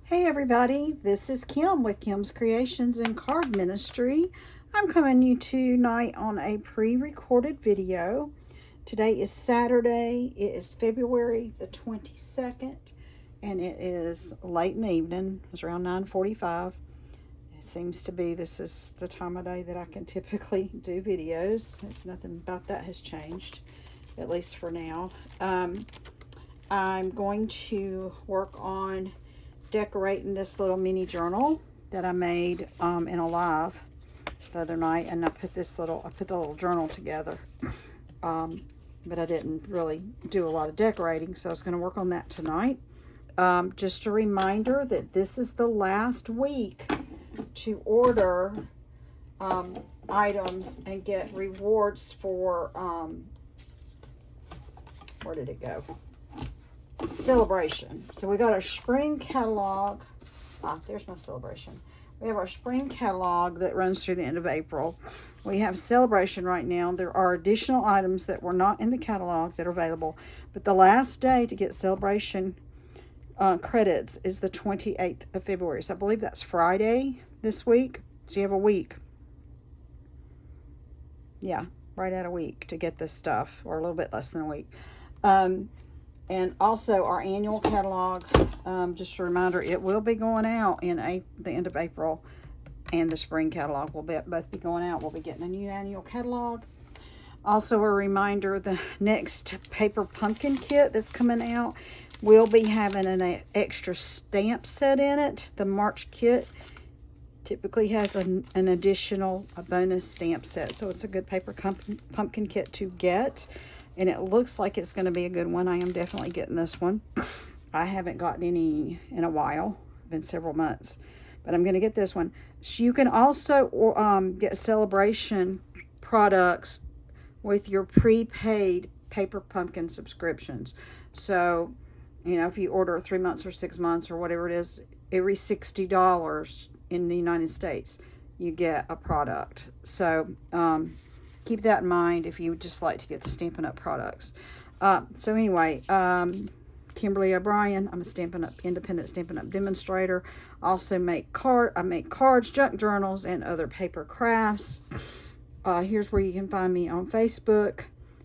Hey everybody, this is Kim with Kim's Creations and Card Ministry. I'm coming to you tonight on a pre-recorded video. Today is Saturday. It is February the 22nd and it is late in the evening. It's around 9:45. It seems to be this is the time of day that I can typically do videos. Nothing about that has changed, at least for now. I'm going to work on decorating this little mini journal that I made in a live the other night, and I put the little journal together, but I didn't really do a lot of decorating, so I was going to work on that tonight. Just a reminder that this is the last week to order items and get rewards for where did it go? Celebration. So we got our spring catalog. There's my celebration. We have our spring catalog that runs through the end of April. We have celebration right now. There are additional items that were not in the catalog that are available, but the last day to get celebration credits is the 28th of February. So I believe that's Friday this week. So you have a week. Yeah, right at a week to get this stuff, or a little bit less than a week. And also our annual catalog, just a reminder, it will be going out in the end of April, and the spring catalog will both be going out. We'll be getting a new annual catalog. Also a reminder, the next paper pumpkin kit that's coming out will be having an extra stamp set in it. The March kit typically has a bonus stamp set, so it's a good paper pumpkin kit to get. And it looks like it's going to be a good one. I am definitely getting this one. I haven't gotten any in a while. It's been several months. But I'm going to get this one. So you can also get celebration products with your prepaid paper pumpkin subscriptions. So, you know, if you order 3 months or 6 months or whatever it is, every $60 in the United States, you get a product. So, keep that in mind if you would just like to get the Stampin' Up! Products. So anyway, Kimberly O'Brien, I'm a independent Stampin' Up! Demonstrator. I make cards, junk journals, and other paper crafts. Here's where you can find me on Facebook.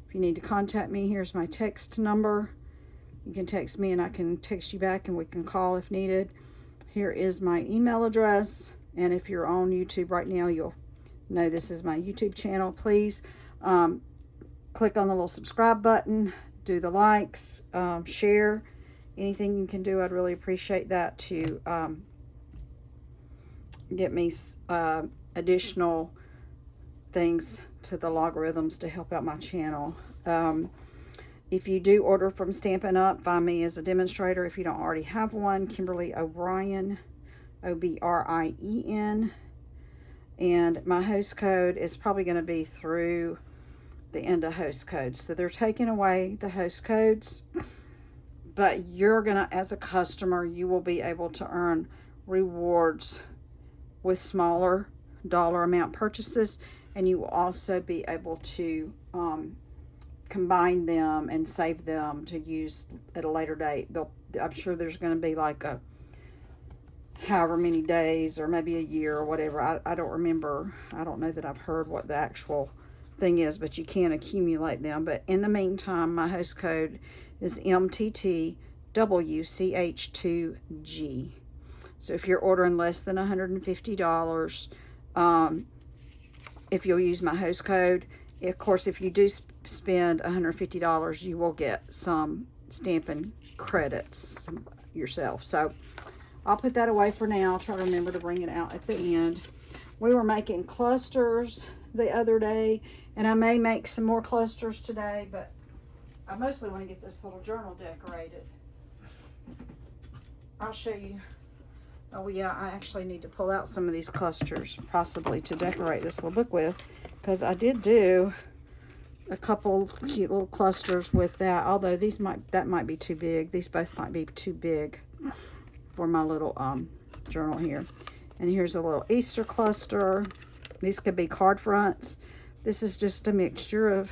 If you need to contact me, here's my text number. You can text me and I can text you back, and we can call if needed. Here is my email address, and if you're on YouTube right now, you'll know this is my YouTube channel. Please click on the little subscribe button, do the likes, share, anything you can do. I'd really appreciate that to get me additional things to the logarithms to help out my channel. If you do order from Stampin' Up, find me as a demonstrator. If you don't already have one, Kimberly O'Brien, O'Brien. And my host code is probably going to be through the end of host codes. So they're taking away the host codes, but you're going to, as a customer, you will be able to earn rewards with smaller dollar amount purchases, and you will also be able to combine them and save them to use at a later date. I'm sure there's going to be like a however many days or maybe a year or whatever. I don't remember. I don't know that I've heard what the actual thing is, but you can accumulate them. But in the meantime, my host code is MTTWCH2G. So if you're ordering less than $150, if you'll use my host code, of course, if you do spend $150, you will get some Stampin' credits yourself. So I'll put that away for now. I'll try to remember to bring it out at the end. We were making clusters the other day, and I may make some more clusters today, but I mostly want to get this little journal decorated. I'll show you. Oh yeah, I actually need to pull out some of these clusters possibly to decorate this little book with, because I did do a couple cute little clusters with that, although that might be too big. These both might be too big for my little journal here. And here's a little Easter cluster. These could be card fronts. This is just a mixture of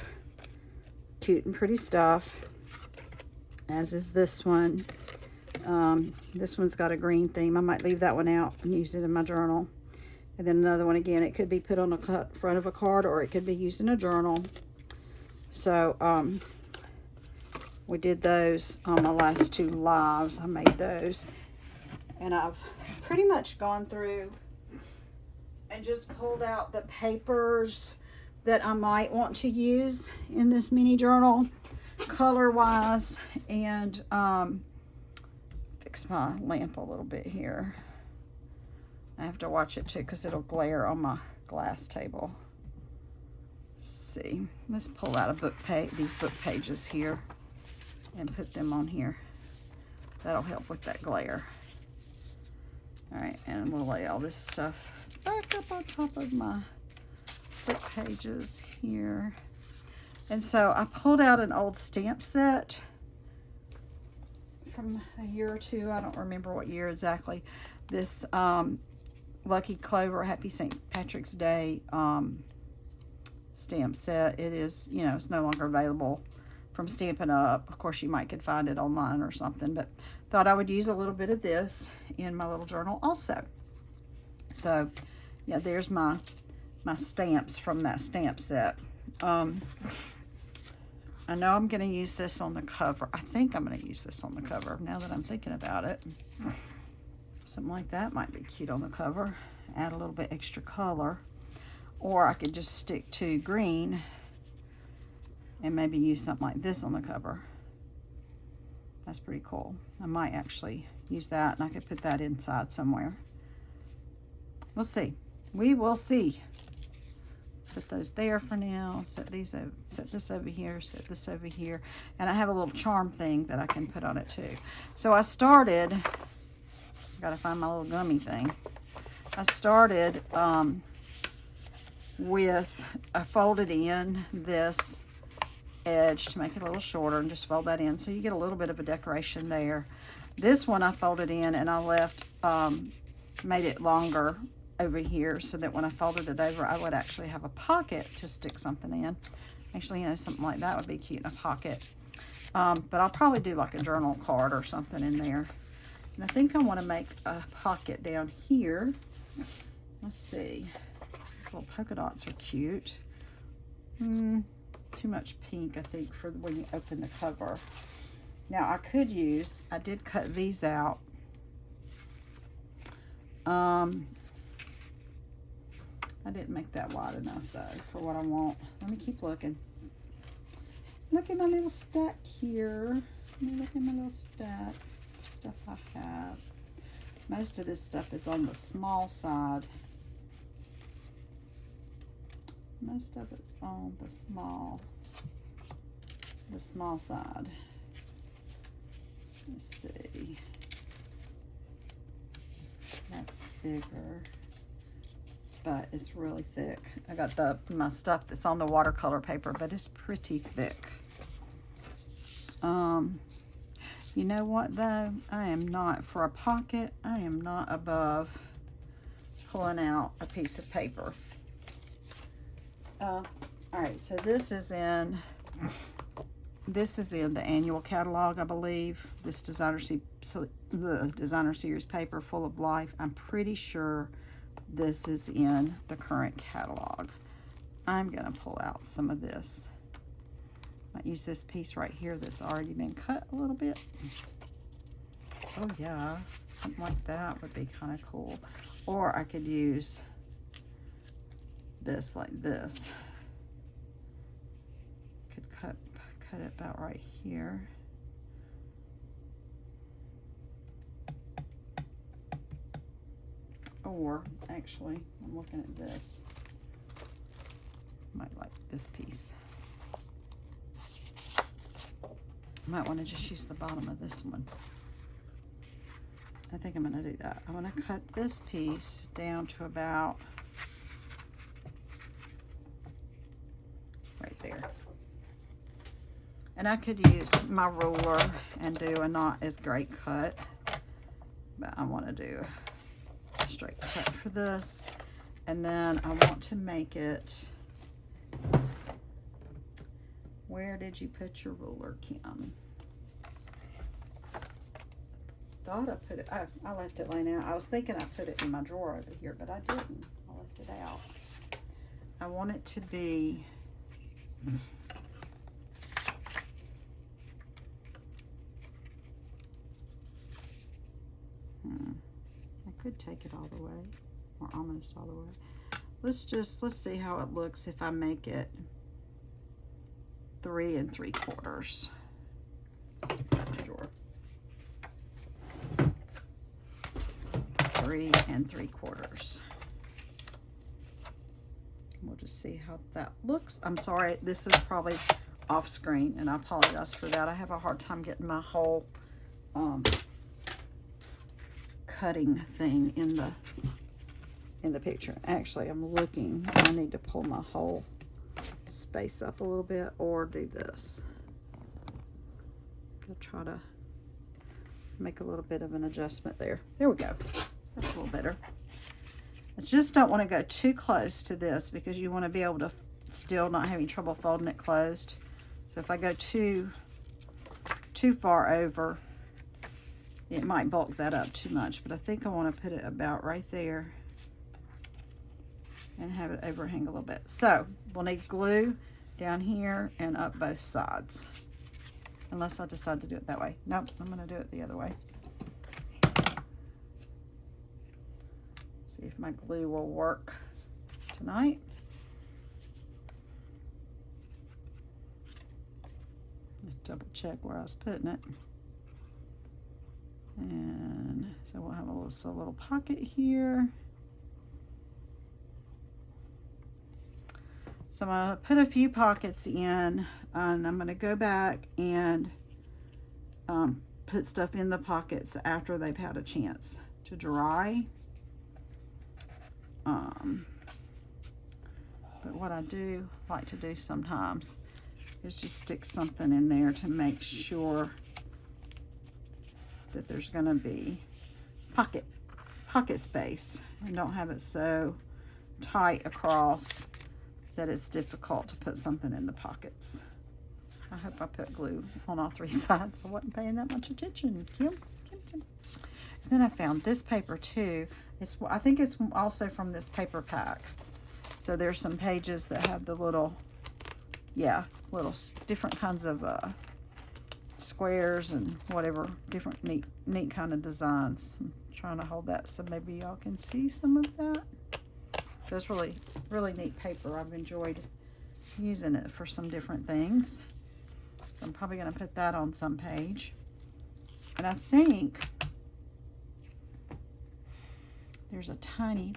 cute and pretty stuff, as is this one. This one's got a green theme. I might leave that one out and use it in my journal. And then another one, again, it could be put on the front of a card, or it could be used in a journal. So we did those on my last 2 lives. I made those. And I've pretty much gone through and just pulled out the papers that I might want to use in this mini journal, color-wise. And fix my lamp a little bit here. I have to watch it too because it'll glare on my glass table. Let's see. Let's pull out a book page, these book pages here, and put them on here. That'll help with that glare. All right, and we'll lay all this stuff back up on top of my book pages here. And so I pulled out an old stamp set from a year or two. I don't remember what year exactly. This Lucky Clover Happy St. Patrick's Day stamp set. It is, you know, it's no longer available from Stampin' Up. Of course, you might could find it online or something, but thought I would use a little bit of this in my little journal also. So, yeah, there's my stamps from that stamp set. I know I'm going to use this on the cover. I think I'm going to use this on the cover now that I'm thinking about it. Something like that might be cute on the cover. Add a little bit extra color. Or I could just stick to green and maybe use something like this on the cover. That's pretty cool. I might actually use that, and I could put that inside somewhere. We'll see. We will see. Set those there for now. Set these over, set this over here, set this over here. And I have a little charm thing that I can put on it too. So I started, gotta find my little gummy thing. I started with, I folded in this edge to make it a little shorter and just fold that in. So you get a little bit of a decoration there. This one I folded in and I left, made it longer over here so that when I folded it over, I would actually have a pocket to stick something in. Actually, you know, something like that would be cute in a pocket. But I'll probably do like a journal card or something in there. And I think I want to make a pocket down here. Let's see. These little polka dots are cute. Too much pink, I think, for when you open the cover. Now, I could use, I did cut these out. I didn't make that wide enough, though, for what I want. Let me keep looking. Look at my little stack here. Let me look at my little stack of stuff I have. Most of this stuff is on the small side. Most of it's on the small side. Let's see. That's bigger, but it's really thick. I got my stuff that's on the watercolor paper, but it's pretty thick. You know what though? I am not, for a pocket, I am not above pulling out a piece of paper. All right, so this is in the annual catalog, I believe. This designer series paper, Full of Life. I'm pretty sure this is in the current catalog. I'm gonna pull out some of this. Might use this piece right here that's already been cut a little bit. Oh yeah, something like that would be kind of cool. Or I could use this like this. Could cut it about right here. Or actually, I'm looking at this. Might like this piece. Might want to just use the bottom of this one. I think I'm going to do that. I'm going to cut this piece down to about right there. And I could use my ruler and do a not as great cut, but I want to do a straight cut for this. And then I want to make it, where did you put your ruler, Kim? thought I put it, I left it laying out. I was thinking I put it in my drawer over here, but I didn't. I left it out. I want it to be, I could take it all the way, or almost all the way. Let's see how it looks if I make it 3 3/4. Stick that in the drawer. 3 3/4. We'll just see how that looks. I'm sorry, this is probably off screen, and I apologize for that. I have a hard time getting my whole cutting thing in the picture. Actually, I'm looking. I need to pull my whole space up a little bit, or do this. I'll try to make a little bit of an adjustment there. There we go. That's a little better. I just don't want to go too close to this because you want to be able to still not having trouble folding it closed. So if I go too far over, it might bulk that up too much, but I think I want to put it about right there and have it overhang a little bit. So we'll need glue down here and up both sides, unless I decide to do it that way. Nope, I'm going to do it the other way. See if my glue will work tonight. Double check where I was putting it. And so we'll have a little pocket here. So I'm going to put a few pockets in, and I'm going to go back and put stuff in the pockets after they've had a chance to dry. But what I do like to do sometimes is just stick something in there to make sure that there's going to be pocket space, and don't have it so tight across that it's difficult to put something in the pockets. I hope I put glue on all 3 sides. I wasn't paying that much attention. Kim. And then I found this paper too. I think it's also from this paper pack. So there's some pages that have the little different kinds of squares and whatever, different neat kind of designs. I'm trying to hold that so maybe y'all can see some of that. That's really neat paper. I've enjoyed using it for some different things. So I'm probably going to put that on some page. And I think there's a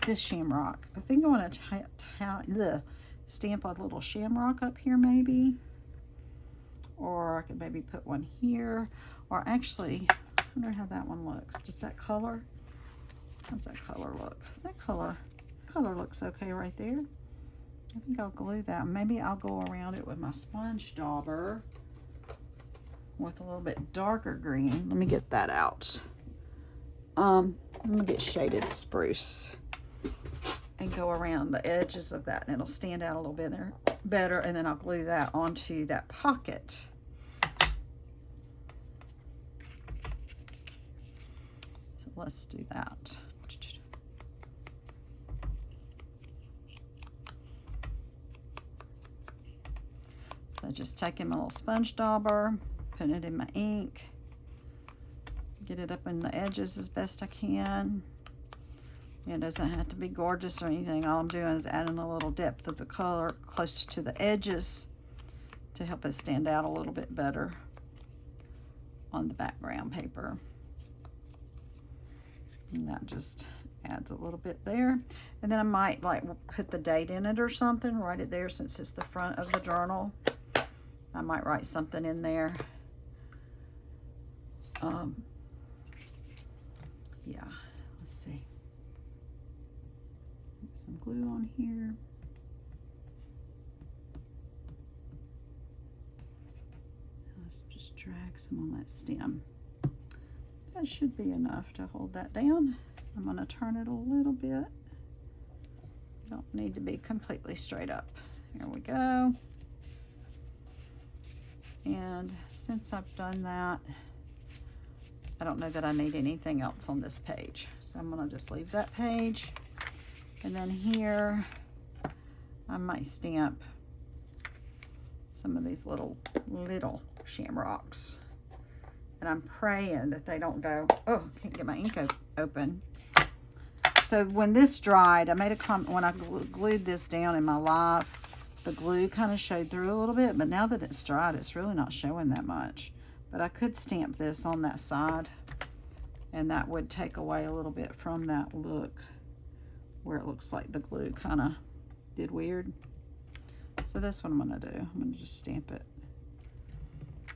this shamrock. I think I want to stamp a little shamrock up here maybe. Or I could maybe put one here. Or actually, I wonder how that one looks. Does that color? How's that color look? That color looks okay right there. I think I'll glue that. Maybe I'll go around it with my sponge dauber with a little bit darker green. Let me get that out. I'm gonna get shaded spruce and go around the edges of that, and it'll stand out a little bit better, and then I'll glue that onto that pocket. So let's do that. So just taking my little sponge dauber, putting it in my ink, get it up in the edges as best I can. It doesn't have to be gorgeous or anything. All I'm doing is adding a little depth of the color close to the edges to help it stand out a little bit better on the background paper. And that just adds a little bit there. And then I might like put the date in it or something, write it there since it's the front of the journal. I might write something in there. Yeah, let's see. Get some glue on here. Let's just drag some on that stem. That should be enough to hold that down. I'm going to turn it a little bit. Don't need to be completely straight up. Here we go. And since I've done that, I don't know that I need anything else on this page. So I'm gonna just leave that page. And then here, I might stamp some of these little shamrocks. And I'm praying that they don't go, oh, can't get my ink open. So when this dried, I made a comment, when I glued this down in my live, the glue kind of showed through a little bit, but now that it's dried, it's really not showing that much. But I could stamp this on that side, and that would take away a little bit from that look, where it looks like the glue kind of did weird. So that's what I'm gonna do. I'm gonna just stamp it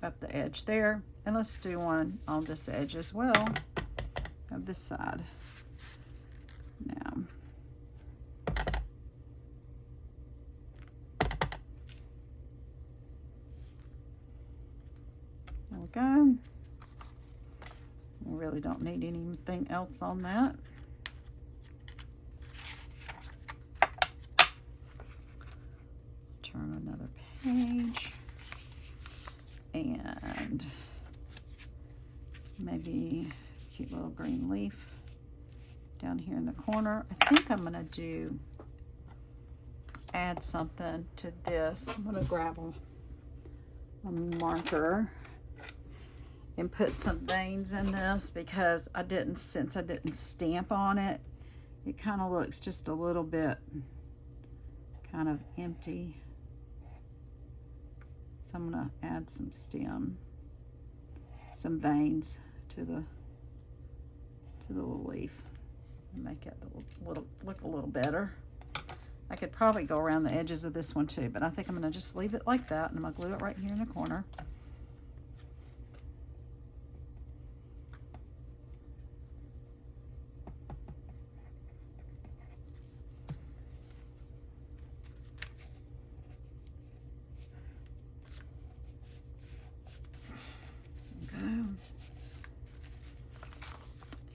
up the edge there. And let's do one on this edge as well, of this side. Now, there we go. We really don't need anything else on that. Turn another page. And maybe a cute little green leaf down here in the corner. I think I'm gonna add something to this. I'm gonna grab a marker and put some veins in this, because since I didn't stamp on it, it kind of looks just a little bit kind of empty. So I'm gonna add some veins to the little leaf and make it look a little better. I could probably go around the edges of this one too, but I think I'm gonna just leave it like that, and I'm gonna glue it right here in the corner.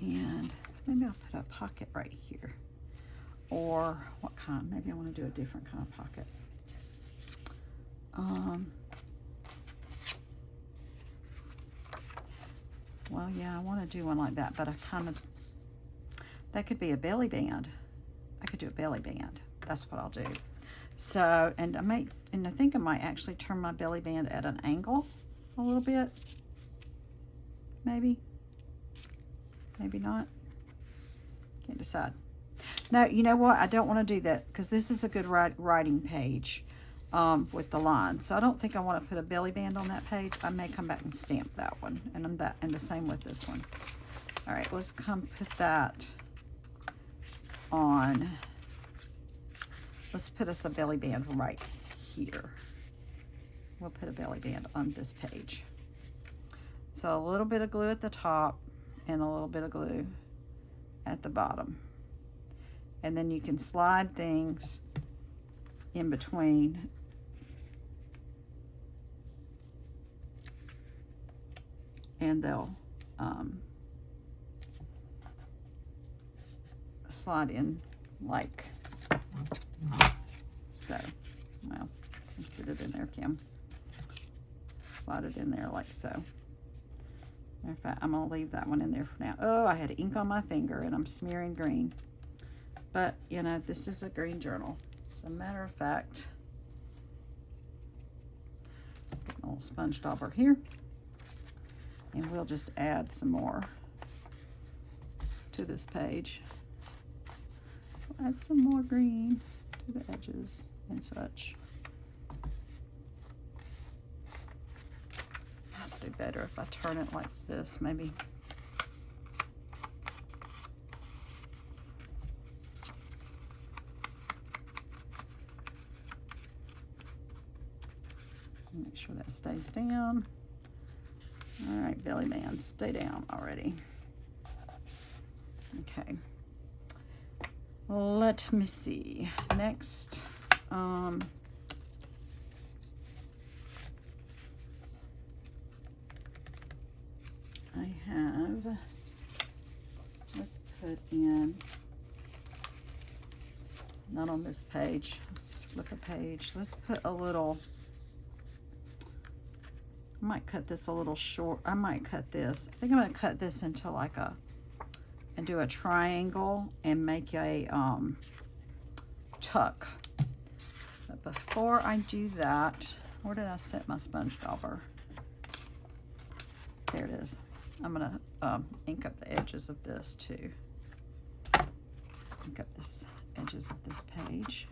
And maybe I'll put a pocket right here. Or what kind? Maybe I want to do a different kind of pocket. Well, yeah, I want to do one like that, but that could be a belly band. I could do a belly band. That's what I'll do. So, and I think I might actually turn my belly band at an angle a little bit. Maybe not. Can't decide. No, you know what? I don't want to do that, because this is a good writing page with the lines. So I don't think I want to put a belly band on that page. I may come back and stamp that one, and the same with this one. All right, let's come put that on. Let's put us a belly band right here. We'll put a belly band on this page. So a little bit of glue at the top and a little bit of glue at the bottom. And then you can slide things in between. And they'll slide in like so. Well, let's get it in there, Kim. Slide it in there like so. In fact, I'm gonna leave that one in there for now. Oh, I had ink on my finger and I'm smearing green. But, you know, this is a green journal. As a matter of fact, get a little sponge dauber here. And we'll just add some more to this page. We'll add some more green to the edges and such. Do better if I turn it like this, maybe. Make sure that stays down. All right, belly band, stay down already. Okay. Let me see. Next, I have, let's put in, not on this page, let's flip a page. Let's put a little I might cut this a little short. I might cut this. I think I'm going to cut this into like a, and do a triangle and make a tuck. But before I do that, where did I set my sponge dauber? There it is. I'm going to ink up the edges of this too. Ink up the edges of this page.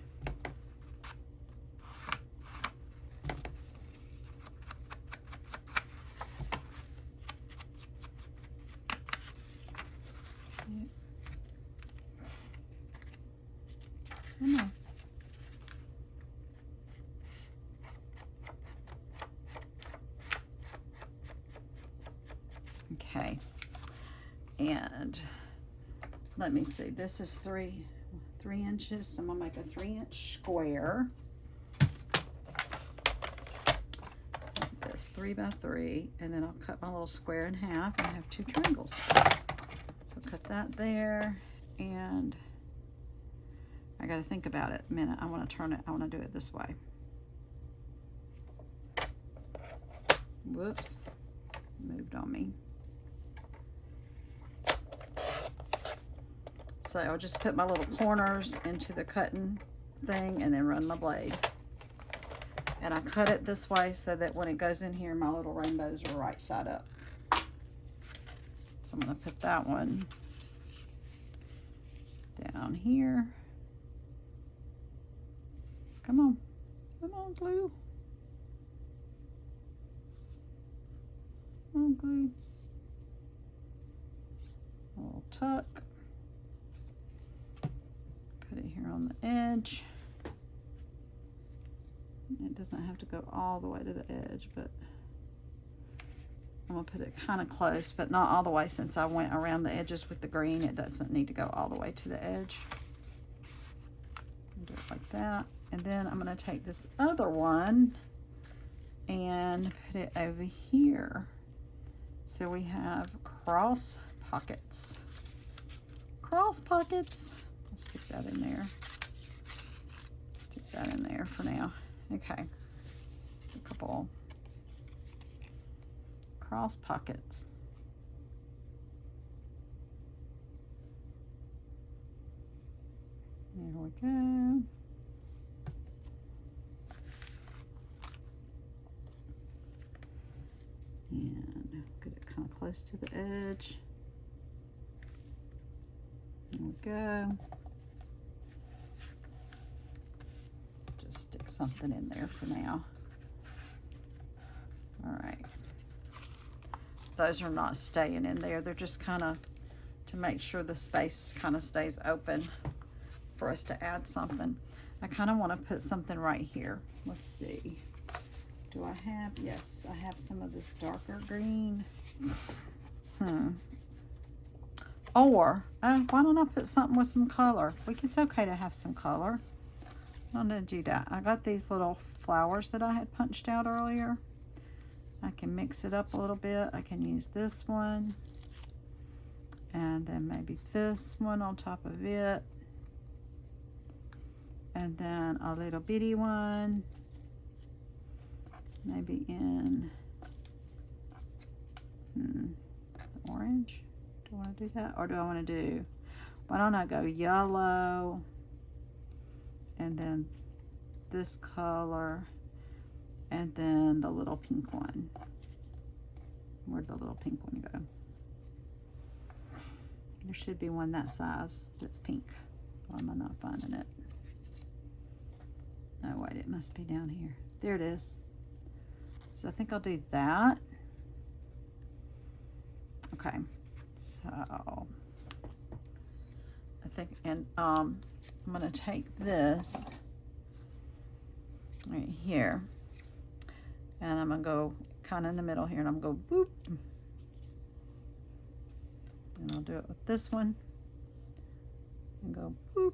Come on. Okay, and let me see, this is three inches, so I'm gonna make a 3-inch square. This 3 by 3, and then I'll cut my little square in half and have 2 triangles. So cut that there, and I got to think about it a minute. I want to turn it, I want to do it this way. Whoops, moved on me. So I'll just put my little corners into the cutting thing and then run my blade. And I cut it this way so that when it goes in here, my little rainbows are right side up. So I'm going to put that one down here. Come on. Come on, glue. Come on, glue. A little tuck. Put it here on the edge. It doesn't have to go all the way to the edge, but I'm gonna put it kind of close, but not all the way. Since I went around the edges with the green, it doesn't need to go all the way to the edge. Do it like that. And then I'm gonna take this other one and put it over here. So we have cross pockets. Cross pockets. Let's stick that in there. Stick that in there for now. Okay. A couple cross pockets. There we go. And get it kind of close to the edge. There we go. Just stick something in there for now. All right. Those are not staying in there. They're just kind of to make sure the space kind of stays open for us to add something. I kind of want to put something right here. Let's see. Do I have? Yes, I have some of this darker green. Or, why don't I put something with some color? It's okay to have some color. I'm going to do that. I got these little flowers that I had punched out earlier. I can mix it up a little bit. I can use this one. And then maybe this one on top of it. And then a little bitty one. Maybe in the orange. Do I want to do that? Or do I want to do, why don't I go yellow and then this color and then the little pink one. Where'd the little pink one go? There should be one that size that's pink. Why am I not finding it? No, wait, it must be down here. There it is. So I think I'll do that. Okay, so I think, and I'm gonna take this right here, and I'm gonna go kind of in the middle here, and I'm gonna go boop, and I'll do it with this one, and go boop,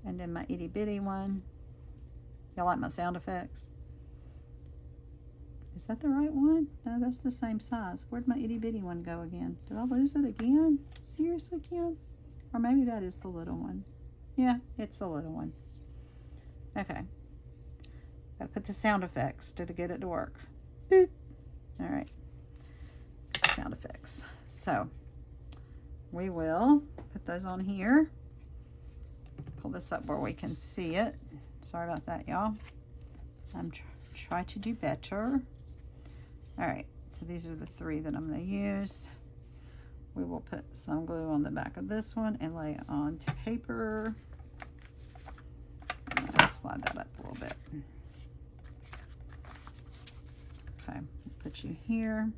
and then my itty bitty one. Y'all like my sound effects? Is that the right one? No, that's the same size. Where'd my itty bitty one go again? Did I lose it again? Seriously, Kim? Or maybe that is the little one. Yeah, it's the little one. Okay. Gotta put the sound effects to get it to work. Boop. All right. Sound effects. So we will put those on here. Pull this up where we can see it. Sorry about that, y'all. I'm try to do better. All right. So these are the 3 that I'm going to use. We will put some glue on the back of this one and lay it onto paper. Slide that up a little bit. Okay, put you here.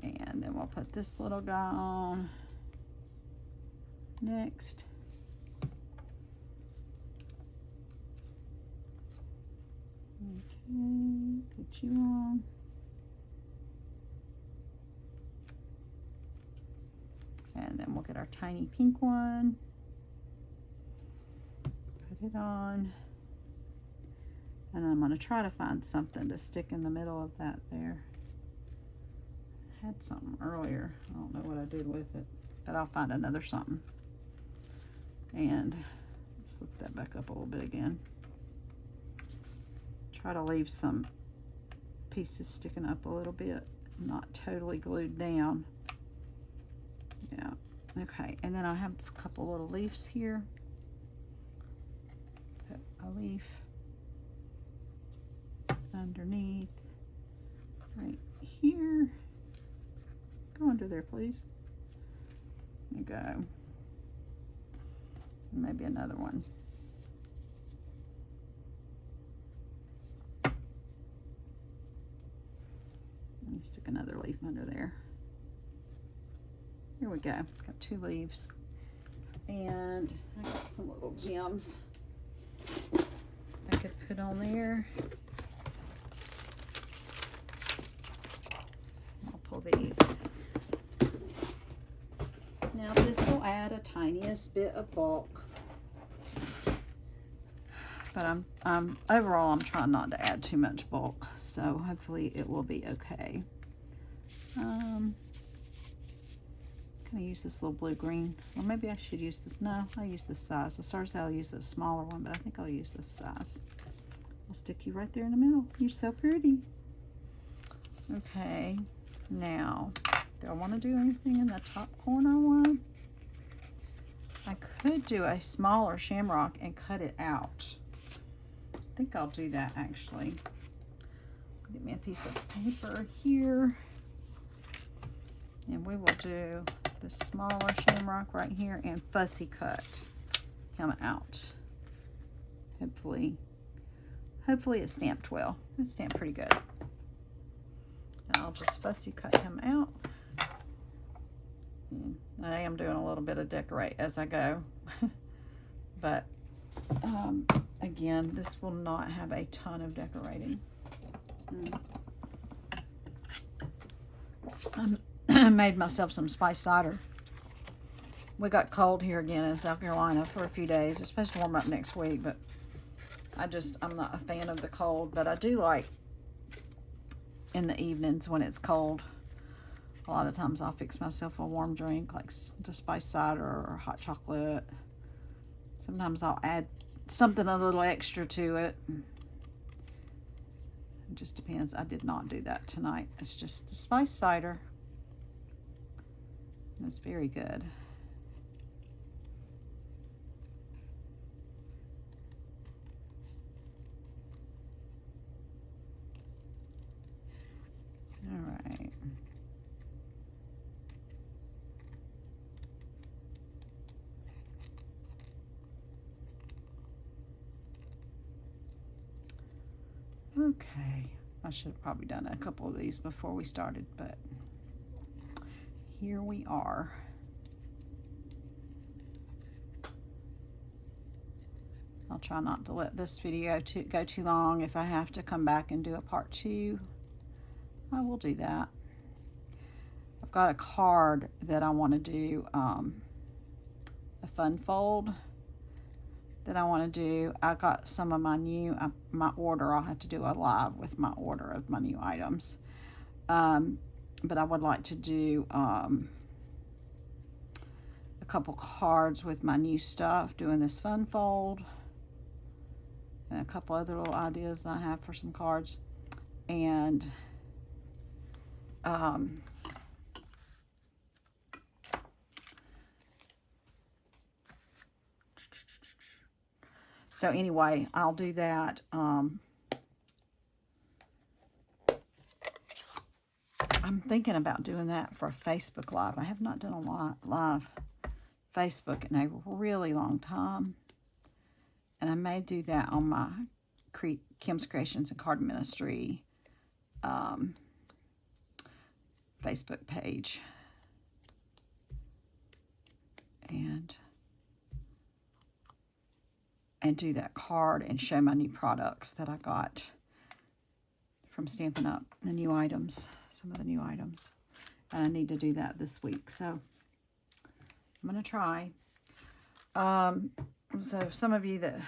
And then we'll put this little guy on next. Okay, put you on. And then we'll get our tiny pink one. Put it on. And I'm going to try to find something to stick in the middle of that there. I had something earlier. I don't know what I did with it, but I'll find another something. And slip that back up a little bit again. Try to leave some pieces sticking up a little bit, not totally glued down. Yeah, okay, and then I have a couple little leaves here. Put a leaf underneath right here. Go under there, please. There you go. Maybe another one. Let me stick another leaf under there. Here we go. Got 2 leaves. And I got some little gems I could put on there. I'll pull these. Now this will add a tiniest bit of bulk. But overall I'm trying not to add too much bulk. So hopefully it will be okay. Can I use this little blue-green? Or maybe I should use this. No, I'll use this size. I started to say I'll use this smaller one, but I think I'll use this size. I'll stick you right there in the middle. You're so pretty. Okay, now, do I want to do anything in the top corner one? I could do a smaller shamrock and cut it out. I think I'll do that, actually. Get me a piece of paper here. And we will do the smaller shamrock right here and fussy cut him out. Hopefully it's stamped well. It's stamped pretty good. And I'll just fussy cut him out. And I am doing a little bit of decorate as I go. But again, this will not have a ton of decorating. I made myself some spiced cider. We got cold here again in South Carolina for a few days. It's supposed to warm up next week, but I'm not a fan of the cold, but I do like in the evenings when it's cold. A lot of times I'll fix myself a warm drink like the spiced cider or hot chocolate. Sometimes I'll add something a little extra to it. It just depends. I did not do that tonight. It's just the spiced cider. It's very good. All right. Okay. I should have probably done a couple of these before we started, but here we are. I'll try not to let this video go too long. If I have to come back and do a part 2, I will do that. I've got a card that I want to do, a fun fold that I want to do. I got some of my new, my order. I'll have to do a live with my order of my new items. But I would like to do a couple cards with my new stuff, doing this fun fold. and a couple other little ideas I have for some cards. And so anyway, I'll do that. I'm thinking about doing that for a Facebook Live. I have not done a live Facebook in a really long time. And I may do that on my Kim's Creations and Card Ministry Facebook page. And do that card and show my new products that I got from Stampin' Up, the new items, some of the new items. And I need to do that this week, so I'm going to try. So some of you that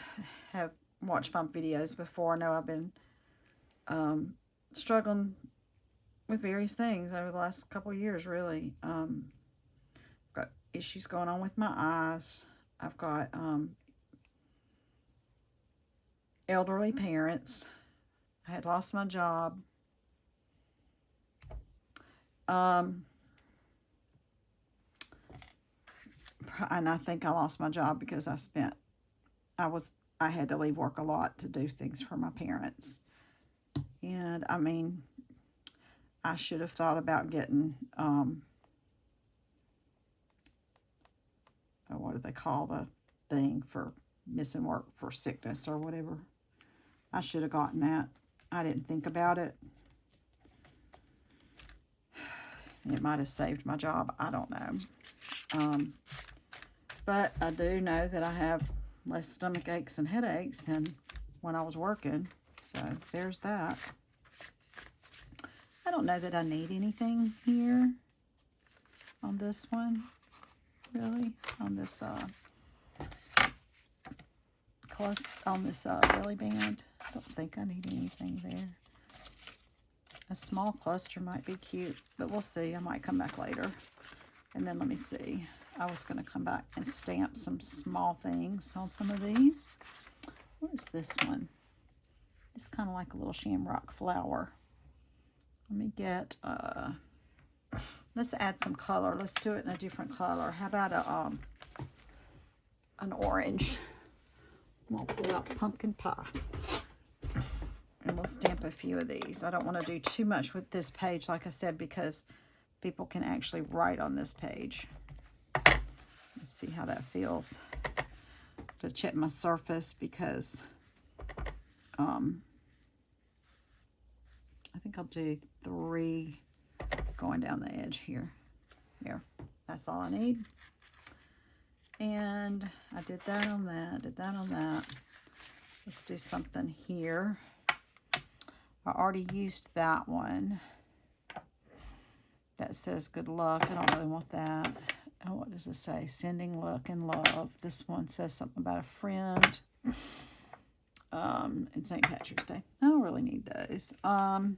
have watched my videos before know I've been struggling with various things over the last couple of years, really. Got issues going on with my eyes. I've got elderly parents. I had lost my job. And I think I lost my job because I had to leave work a lot to do things for my parents. And I mean, I should have thought about getting, what do they call the thing for missing work for sickness or whatever? I should have gotten that. I didn't think about it. It might have saved my job. I don't know. But I do know that I have less stomach aches and headaches than when I was working. So there's that. I don't know that I need anything here on this one, really, on this belly band. I don't think I need anything there. A small cluster might be cute, but we'll see. I might come back later. And then let me see. I was going to come back and stamp some small things on some of these. What is this one? It's kind of like a little shamrock flower. Let me get, let's add some color. Let's do it in a different color. How about an orange? We'll pull out pumpkin pie. And we'll stamp a few of these. I don't want to do too much with this page, like I said, because people can actually write on this page. Let's see how that feels. To check my surface because I think I'll do 3 going down the edge here. There. That's all I need. And I did that on that. Did that on that. Let's do something here. I already used that one. That says good luck. I don't really want that. Oh, what does it say? Sending luck and love. This one says something about a friend. And St. Patrick's Day. I don't really need those. I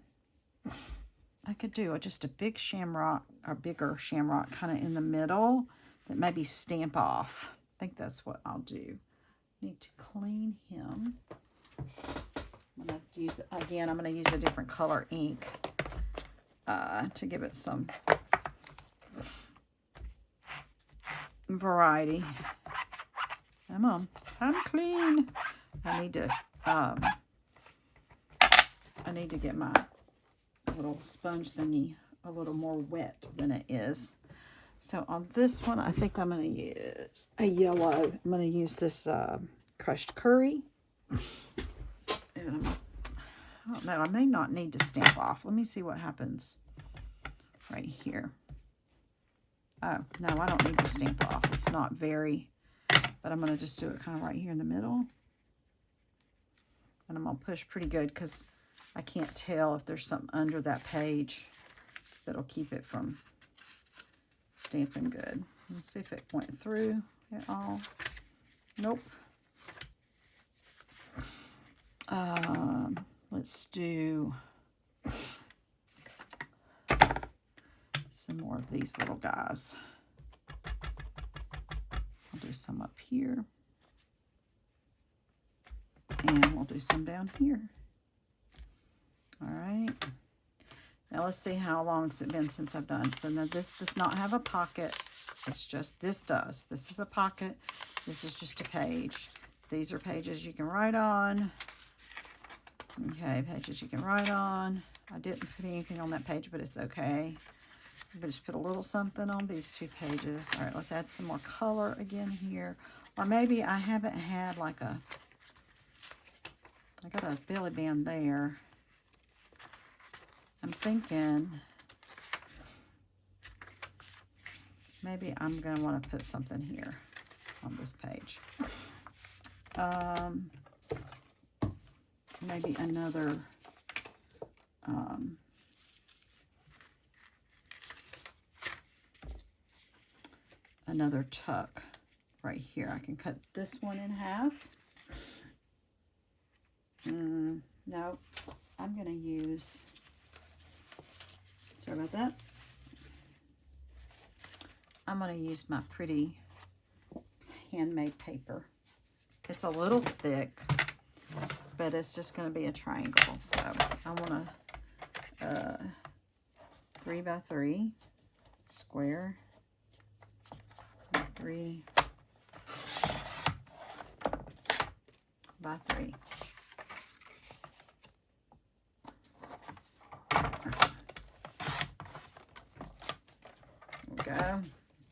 could do just a big shamrock, or bigger shamrock kind of in the middle that maybe stamp off. I think that's what I'll do. Need to clean him. I'm going to use, again, I'm going to use a different color ink to give it some variety. Come on, I'm clean. I need to get my little sponge thingy a little more wet than it is. So on this one, I think I'm going to use a yellow. I'm going to use this crushed curry. And I don't know, I may not need to stamp off. Let me see what happens right here. Oh, no, I don't need to stamp off. It's not very, but I'm going to just do it kind of right here in the middle. And I'm going to push pretty good because I can't tell if there's something under that page that'll keep it from stamping good. Let's see if it went through at all. Nope. Let's do some more of these little guys. I'll do some up here. And we'll do some down here. All right. Now let's see how long it's been since I've done. So now this does not have a pocket. It's just, this does. This is a pocket. This is just a page. These are pages you can write on. Okay, pages you can write on. I didn't put anything on that page, but it's okay. I'm going to just put a little something on these 2 pages. All right, let's add some more color again here. Or maybe I haven't had like a, I got a belly band there. I'm thinking maybe I'm going to want to put something here on this page. Maybe another another tuck right here. I can cut this one in half. No, I'm going to use, sorry about that. I'm going to use my pretty handmade paper. It's a little thick, but it's just going to be a triangle. So I want a 3 by 3 square, 3 by 3. There we go.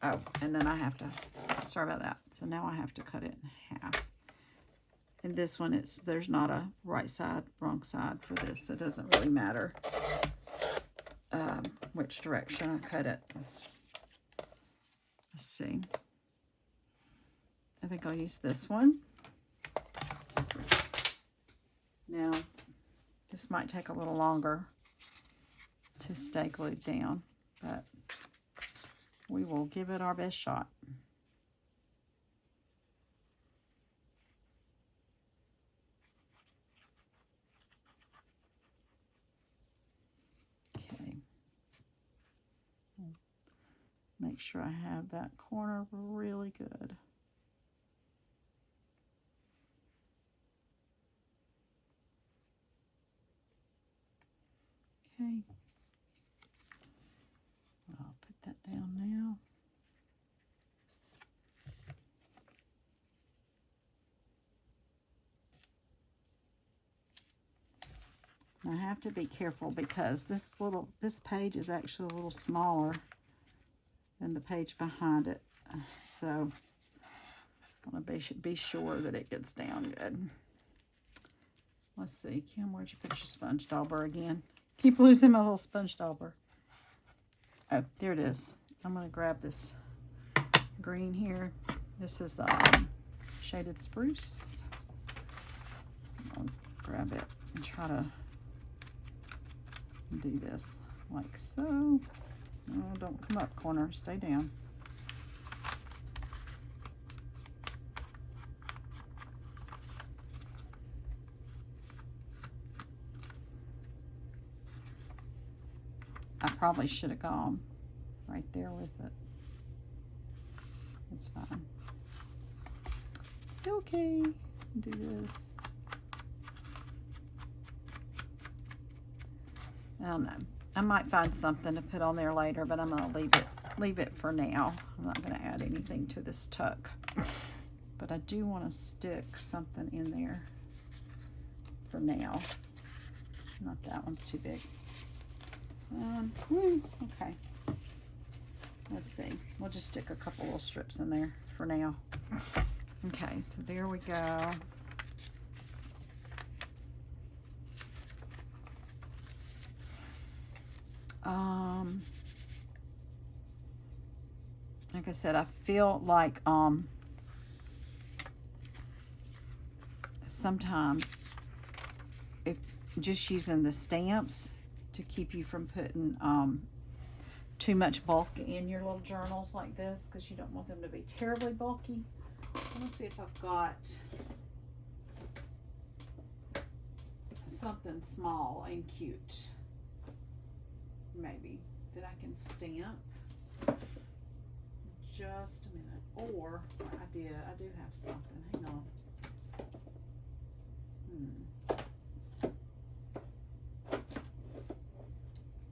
Oh, and then I have to, sorry about that. So now I have to cut it in half. And this one, there's not a right side, wrong side for this. So it doesn't really matter which direction I cut it. Let's see. I think I'll use this one. Now, this might take a little longer to stay glued down, but we will give it our best shot. Okay. Make sure I have that corner really good. Okay. I'll put that down now. I have to be careful because this page is actually a little smaller than the page behind it. So I want to be sure that it gets down good. Let's see, Kim, where'd you put your sponge dauber again? Keep losing my little sponge dauber. Oh, there it is. I'm going to grab this green here. This is shaded spruce. I'll grab it and try to do this like so. Oh, don't come up, corner. Stay down. I probably should have gone right there with it. It's fine. It's okay. Do this. I don't know. I might find something to put on there later, but I'm going to leave it for now. I'm not going to add anything to this tuck. But I do want to stick something in there for now. Not that one's too big. Okay. Let's see. We'll just stick a couple little strips in there for now. Okay, so there we go. Like I said, I feel like sometimes if just using the stamps to keep you from putting too much bulk in your little journals like this, because you don't want them to be terribly bulky. Let me see if I've got something small and cute, maybe, that I can stamp. Just a minute. Or I do have something. Hang on.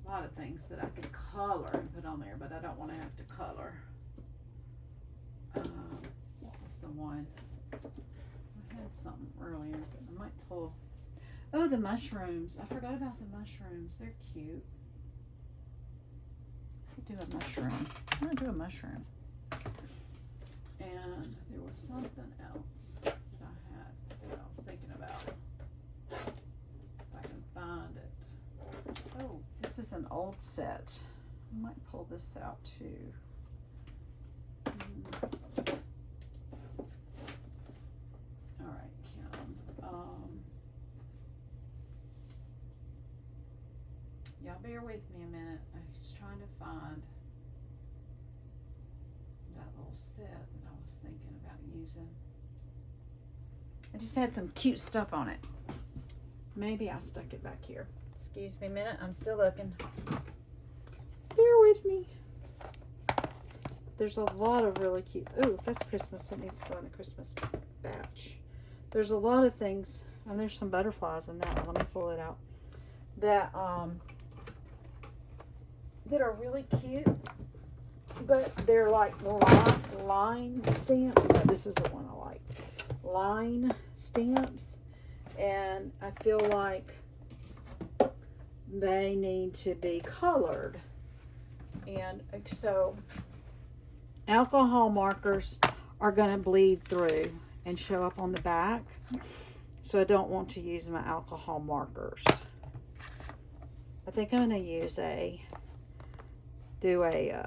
A lot of things that I could color and put on there, but I don't want to have to color. What was the one? I had something earlier. I might pull. Oh, the mushrooms. I forgot about the mushrooms. They're cute. I could do a mushroom. I'm going to do a mushroom. And there was something else that I had that I was thinking about. If I can find it. Oh, this is an old set. I might pull this out too. All right, Kim. Y'all bear with me a minute. I was trying to find that little set that I was thinking about using. I just had some cute stuff on it. Maybe I stuck it back here. Excuse me a minute. I'm still looking. Bear with me. There's a lot of really cute. Oh, that's Christmas. It needs to go in the Christmas batch. There's a lot of things, and there's some butterflies in that one. Let me pull it out. That are really cute, but they're like line stamps. No, this is the one I like. Line stamps, and I feel like they need to be colored. And so alcohol markers are going to bleed through and show up on the back, so I don't want to use my alcohol markers. I think I'm going to use do a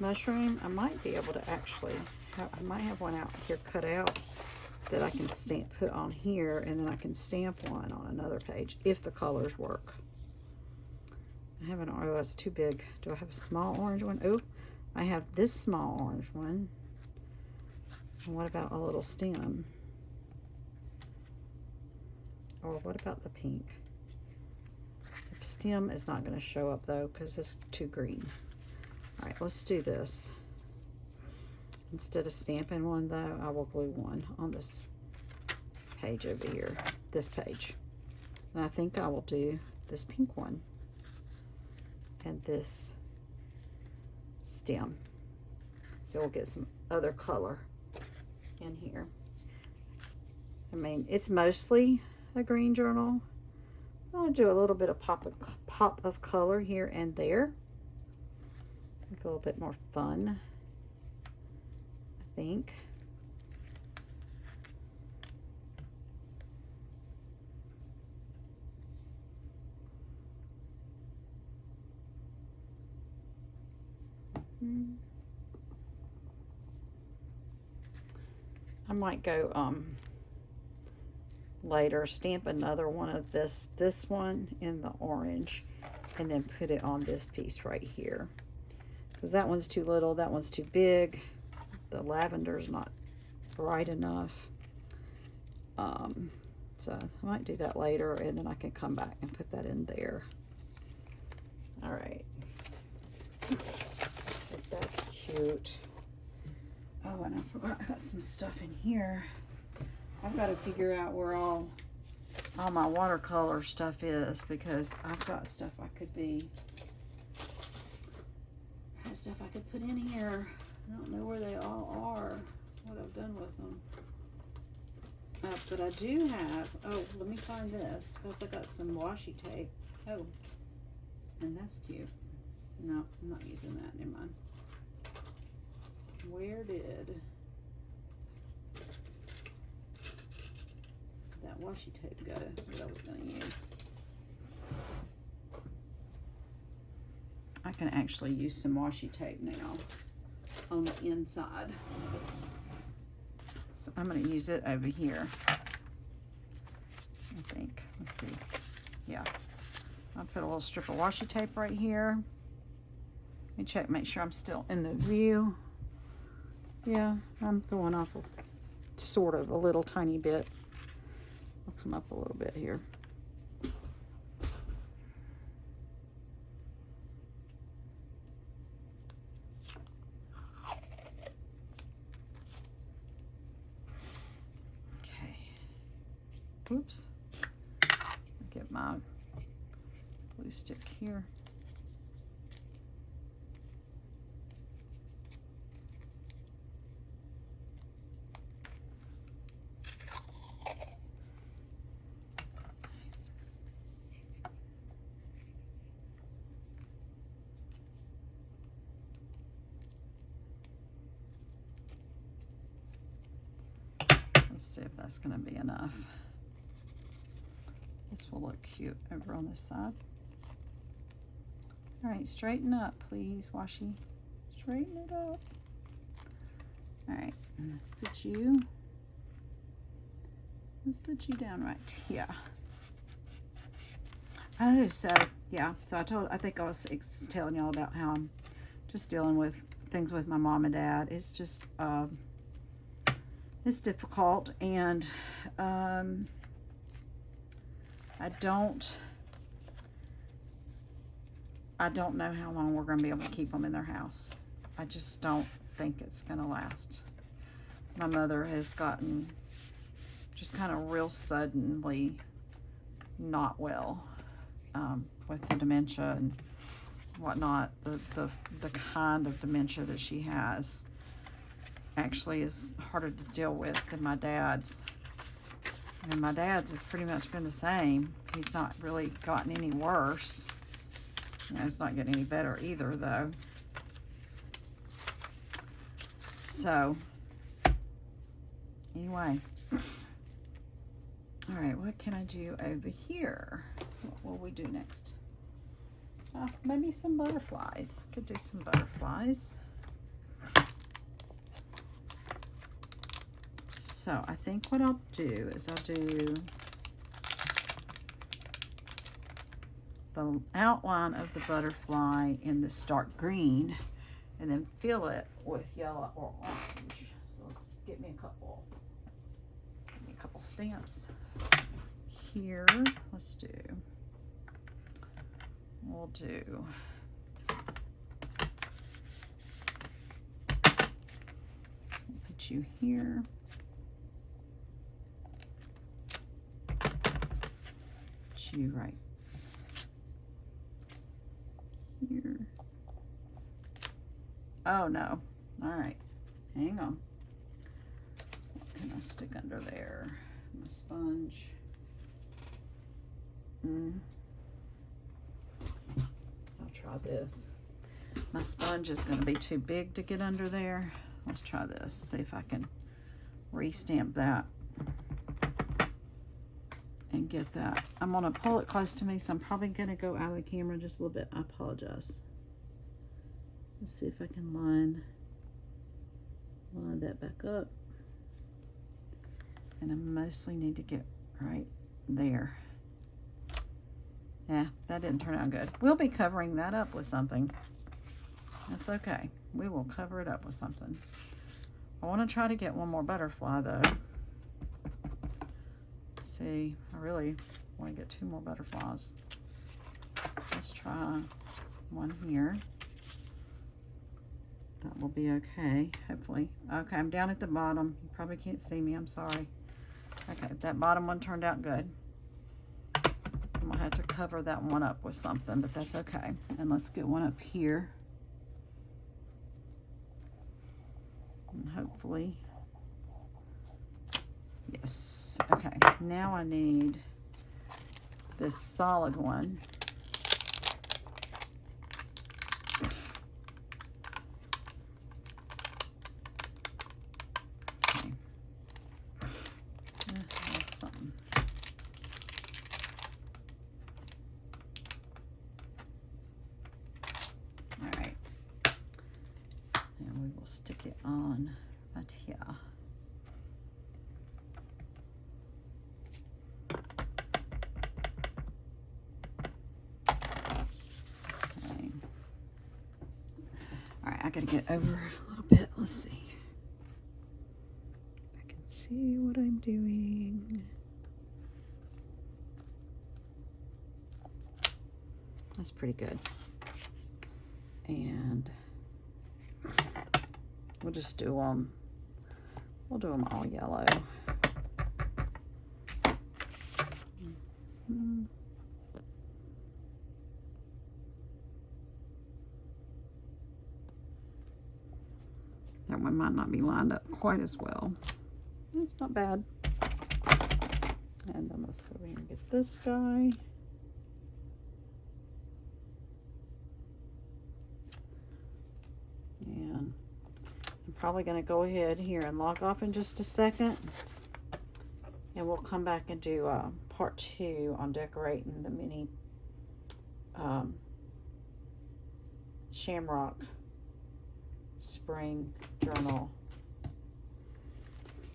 mushroom. I might be able to actually I might have one out here cut out that I can put on here, and then I can stamp one on another page if the colors work. I have an oh, it's too big. Do I have a small orange one? Oh, I have this small orange one. And what about a little stem? Or what about the pink? The stem is not going to show up though because it's too green. All right, let's do this. Instead of stamping one though, I will glue one on this page over here, this page. And I think I will do this pink one and this stem. So we'll get some other color in here. I mean, it's mostly a green journal. I'll do a little bit of pop of color here and there. Make it a little bit more fun, I think. I might go later stamp another one of this one in the orange and then put it on this piece right here, because that one's too little, that one's too big, the lavender's not bright enough. So I might do that later, and then I can come back and put that in there. All right, that's cute. Oh, and I forgot I got some stuff in here. I've got to figure out where all my watercolor stuff is, because I've got stuff I could put in here. I don't know where they all are, what I've done with them. But I do have, oh, let me find this, because I got some washi tape. Oh, and that's cute. No, I'm not using that, never mind. Where did that washi tape go that I was going to use? I can actually use some washi tape now on the inside. So I'm going to use it over here, I think. Let's see. Yeah. I'll put a little strip of washi tape right here. Let me check, make sure I'm still in the view. Yeah, I'm going off sort of a little tiny bit. I'll come up a little bit here. Oops. Get my glue stick here. Let's see if that's going to be enough. This will look cute over on this side. All right, straighten up, please, Washi. Straighten it up. All right, let's put you down right here. Oh, so yeah, so I think I was telling y'all about how I'm just dealing with things with my mom and dad. It's just it's difficult, and I don't know how long we're going to be able to keep them in their house. I just don't think it's going to last. My mother has gotten just kind of real suddenly not well with the dementia and whatnot. The kind of dementia that she has actually is harder to deal with than my dad's. And my dad's has pretty much been the same. He's not really gotten any worse. You know, it's not getting any better either, though. So, anyway. All right, what can I do over here? What will we do next? Maybe some butterflies. Could do some butterflies. So I think what I'll do is I'll do the outline of the butterfly in this dark green and then fill it with yellow or orange. So let's get me a couple stamps here. We'll do put you here. Put you right here. Oh no. All right. Hang on. What can I stick under there? My sponge. I'll try this. My sponge is going to be too big to get under there. Let's try this. See if I can re-stamp that and get that. I'm going to pull it close to me, so I'm probably going to go out of the camera just a little bit. I apologize. Let's see if I can line that back up. And I mostly need to get right there. Yeah, that didn't turn out good. We'll be covering that up with something. That's okay. We will cover it up with something. I want to try to get one more butterfly, though. Let's see, I really want to get 2 more butterflies. Let's try one here. That will be okay, hopefully. Okay, I'm down at the bottom. You probably can't see me, I'm sorry. Okay, that bottom one turned out good. I'm gonna have to cover that one up with something, but that's okay. And let's get one up here. And hopefully, yes. Okay, now I need this solid one. Stick it on right here. Okay. All right, I gotta get over a little bit. Let's see. I can see what I'm doing. That's pretty good. And we'll just do them. We'll do them all yellow. That one might not be lined up quite as well. It's not bad. And then let's go over here and get this guy. And I'm probably going to go ahead here and log off in just a second. And we'll come back and do part 2 on decorating the mini Shamrock spring journal.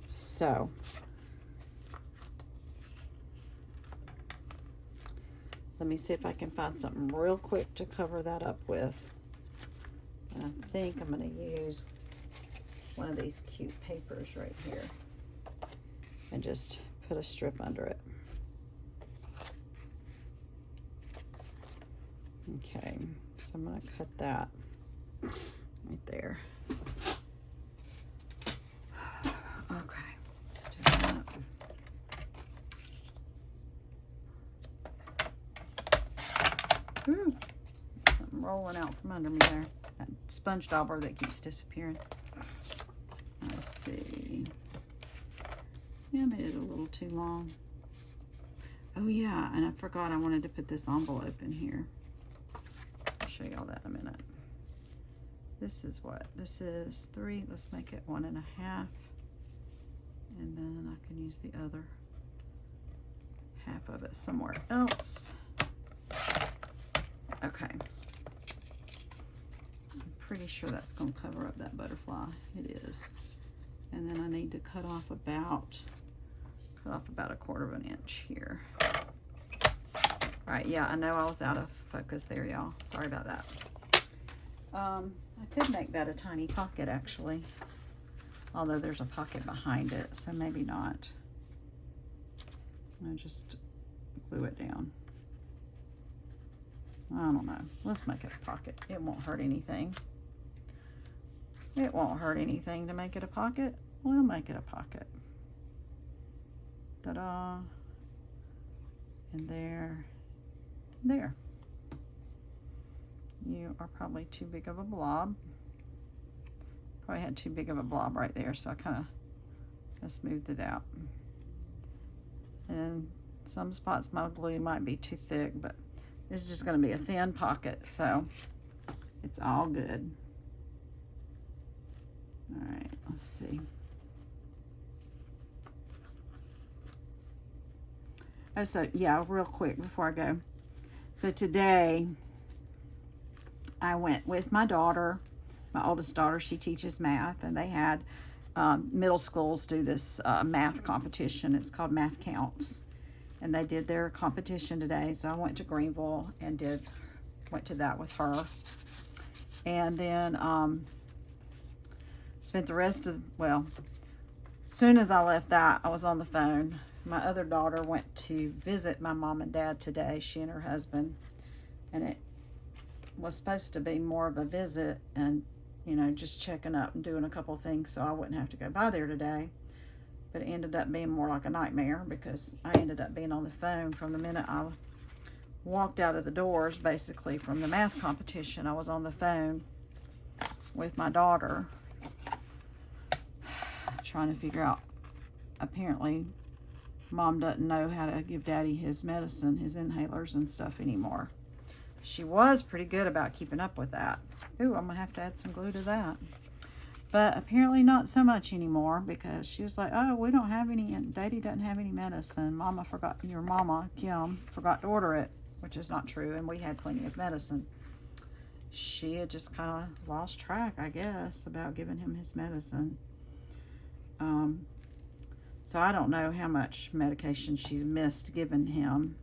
So let me see if I can find something real quick to cover that up with. And I think I'm going to use one of these cute papers right here and just put a strip under it. Okay, so I'm going to cut that right there. Okay, let's do that. Ooh, something rolling out from under me there. That sponge dauber that keeps disappearing. Let's see. Yeah, I made it a little too long. Oh yeah, and I forgot I wanted to put this envelope in here. I'll show y'all that in a minute. This is what? This is 3. Let's make it 1.5. And then I can use the other half of it somewhere else. Okay. I'm pretty sure that's going to cover up that butterfly. It is. And then I need to cut off about a 1/4 inch here. All right, yeah, I know I was out of focus there, y'all. Sorry about that. I could make that a tiny pocket, actually. Although there's a pocket behind it, so maybe not. I'll just glue it down. I don't know. Let's make it a pocket. It won't hurt anything. It won't hurt anything to make it a pocket. We'll make it a pocket. Ta-da. And there. And there. You are probably too big of a blob. Probably had too big of a blob right there, so I kind of smoothed it out. And some spots my glue might be too thick, but this is just going to be a thin pocket, so it's all good. All right, let's see. Oh, so yeah, real quick before I go. So today I went with my daughter, my oldest daughter. She teaches math, and they had middle schools do this math competition. It's called Math Counts, and they did their competition today. So I went to Greenville and went to that with her, and then spent the rest of, well, soon as I left that, I was on the phone. My other daughter went to visit my mom and dad today, she and her husband, and it was supposed to be more of a visit and, you know, just checking up and doing a couple things so I wouldn't have to go by there today. But it ended up being more like a nightmare because I ended up being on the phone from the minute I walked out of the doors, basically, from the math competition. I was on the phone with my daughter trying to figure out, apparently Mom doesn't know how to give Daddy his medicine, his inhalers and stuff anymore. She was pretty good about keeping up with that. Ooh, I'm gonna have to add some glue to that. But apparently not so much anymore, because she was like, oh, we don't have any, and Daddy doesn't have any medicine. Mama forgot, your mama, Kim, forgot to order it, which is not true, and we had plenty of medicine. She had just kind of lost track, I guess, about giving him his medicine. So I don't know how much medication she's missed giving him,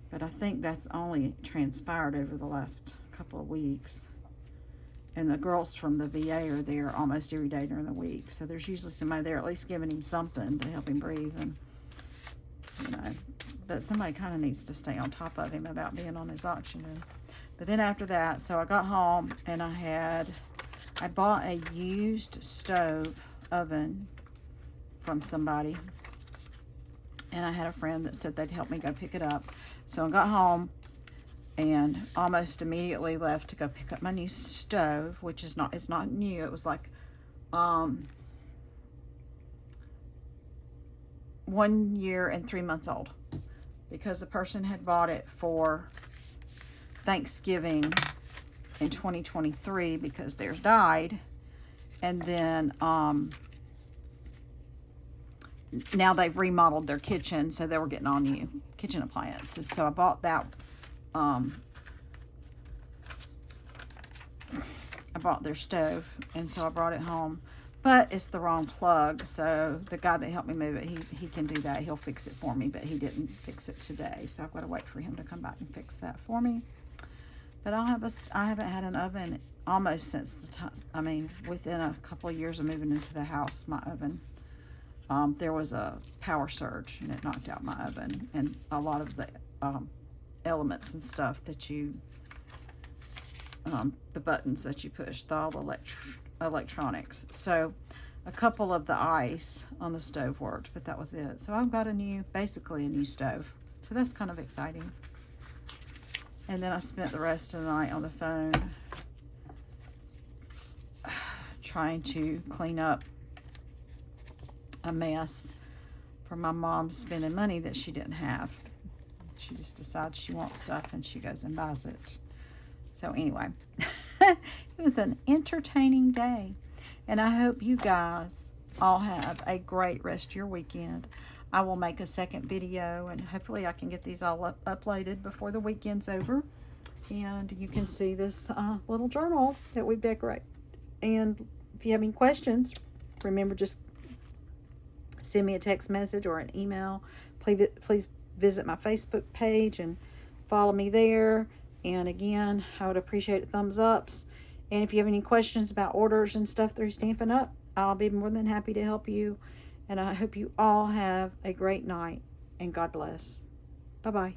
but I think that's only transpired over the last couple of weeks. And the girls from the VA are there almost every day during the week, so there's usually somebody there at least giving him something to help him breathe. And, you know, but somebody kind of needs to stay on top of him about being on his oxygen. But then after that, so I got home and I bought a used stove oven from somebody, and I had a friend that said they'd help me go pick it up. So I got home and almost immediately left to go pick up my new stove, which is not, it's not new. It was like 1 year and 3 months old, because the person had bought it for Thanksgiving in 2023 because theirs died. And then now they've remodeled their kitchen, so they were getting all new kitchen appliances. So I bought that. I bought their stove, and so I brought it home. But it's the wrong plug, so the guy that helped me move it, he can do that. He'll fix it for me, but he didn't fix it today. So I've got to wait for him to come back and fix that for me. But I haven't had an oven almost since the time, I mean, within a couple of years of moving into the house, my oven, there was a power surge, and it knocked out my oven. And a lot of the elements and stuff that you, the buttons that you push, all the electronics. So a couple of the ice on the stove worked, but that was it. So I've got basically a new stove. So that's kind of exciting. And then I spent the rest of the night on the phone trying to clean up a mess from my mom spending money that she didn't have. She just decides she wants stuff and she goes and buys it. So anyway, it was an entertaining day, and I hope you guys all have a great rest of your weekend. I will make a second video, and hopefully I can get these all uploaded before the weekend's over, and you can see this little journal that we decorate. And if you have any questions, remember, just send me a text message or an email. Please visit my Facebook page and follow me there. And again, I would appreciate thumbs ups. And if you have any questions about orders and stuff through Stampin' Up, I'll be more than happy to help you. And I hope you all have a great night, and God bless. Bye-bye.